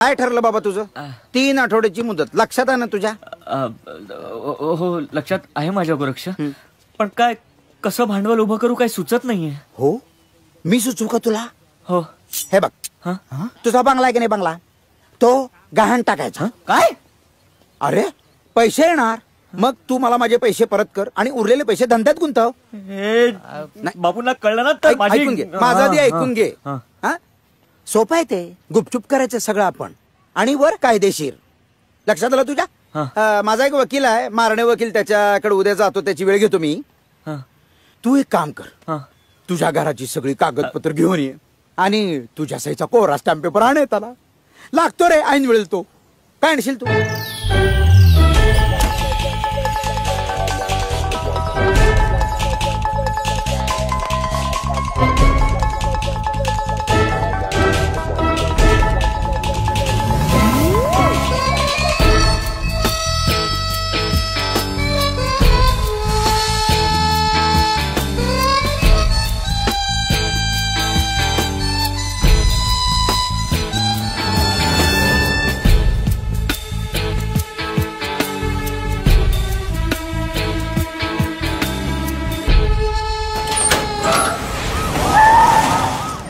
काय ठरलं बाबा तुझं? 3 आठवड्याची मुदत लक्षात आहे ना तुझ्या? हो लक्षात आहे माझ्या गोरक्ष. पण काय कसं भांडवल उभं करू काय सुचत नाहीये. हो मी सुचू का तुला? हो हे बघ, तुझा बंगला आहे की नाही, बंगला तो गहाण टाकायचा. काय? अरे पैसे येणार, मग तू मला माझे पैसे परत कर आणि उरलेले पैसे धंद्यात गुंतव. बापूंना कळलं ना तर ऐकून घे, माझा आधी ऐकून घे. सोपं आहे ते, गुपचूप करायचं सगळं आपण आणि वर कायदेशीर. लक्षात आलं तुझ्या? माझा एक वकील आहे, मारणे वकील, त्याच्याकडे उद्या जातो, त्याची वेळ घेतो मी. तू एक काम कर, तुझ्या घराची सगळी कागदपत्र घेऊन ये आणि तुझ्या सहीचा कोरा स्टॅम्प पेपर आण. त्याला लागतो रे, ऐन वेळेल तो. काय आणशील तू?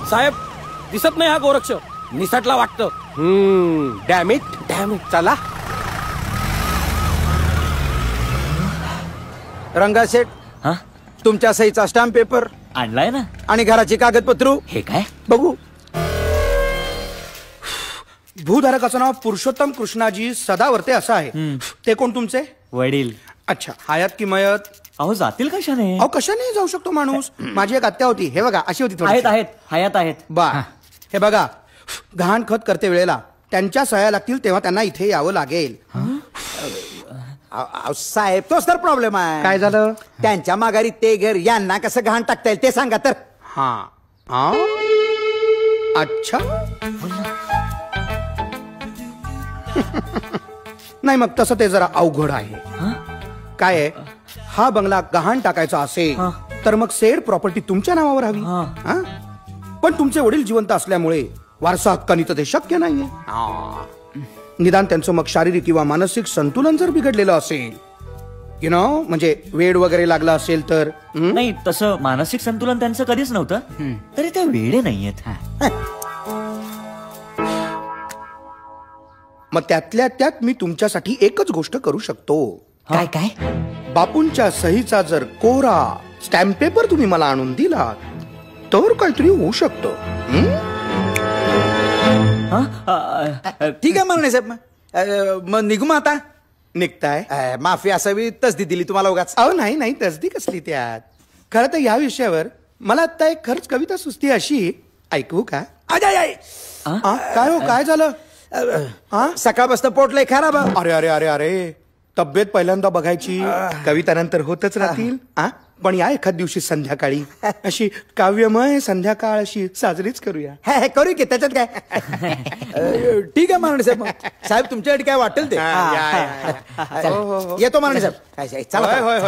साहेब दिसत नाही हा गोरक्ष. निसटला वाटतं. डॅमिट चला. रंगाशेठ, तुमच्या सहीचा स्टॅम्प पेपर आणलाय ना आणि घराची कागदपत्र. हे काय बघू. भूधारकाचं नाव पुरुषोत्तम कृष्णाजी सदावर्ते असं आहे. ते कोण तुमचे वडील? अच्छा, हयात की मयत? अहो जातील कशाने? अहो कशाने जाऊ शकतो माणूस. माझी एक आत्या होती, हे बघा अशी होती. आहेत हयात आहेत. बा हे बघा, गहाण खत करते वेळेला त्यांच्या सह्या लागतील तेव्हा त्यांना इथे यावं लागेल. साहेब तोच तर प्रॉब्लेम आहे. काय झालं? त्यांच्या माघारी ते घर यांना कसं घाण टाकता येईल ते सांगा तर. अच्छा नाही, मग तसं ते जरा अवघड आहे. काय आहे, हा बंगला गहाण टाकायचा असेल तर मग सेड प्रॉपर्टी तुमच्या नावावर हवी. पण तुमचे वडील जिवंत असल्यामुळे वारसा हक्कानी तर ते शक्य नाहीये. निदान त्यांचं मग शारीरिक किंवा मानसिक संतुलन जर बिघडलेलं असेल, म्हणजे वेड वगैरे लागला असेल तर. नाही, तसं मानसिक संतुलन त्यांचं कधीच नव्हतं, तरी ते वेडे नाहीयेत. मग त्यातल्या त्यात मी तुमच्यासाठी एकच गोष्ट करू शकतो. काय काय? बापूंच्या सहीचा जर कोरा स्टॅम्प पेपर तुम्ही मला आणून दिला तर काहीतरी होऊ शकतं. ठीक आहे मारणे साहेब, मग निघू मग आता. निघताय? माफी असावी तसदी दिली तुम्हाला उगाच. अहो नाही तसदी कसली त्यात. खरं तर या विषयावर मला आता एक खरंच कविता सुचती अशी, ऐकू का? काय हो, काय झालं? सकाळपासून पोट लय खराब. अरे अरे अरे अरे, तब्येत पहिल्यांदा बघायची, कविता नंतर होतच राहतील. पण या एखाद दिवशी संध्याकाळी अशी काव्यमय संध्याकाळ अशी साजरीच करूया. करू की, त्याच्यात काय. ठीक आहे मारणे साहेब, साहेब तुमच्यासाठी काय वाटेल ते. येतो मारणे साहेब. चला.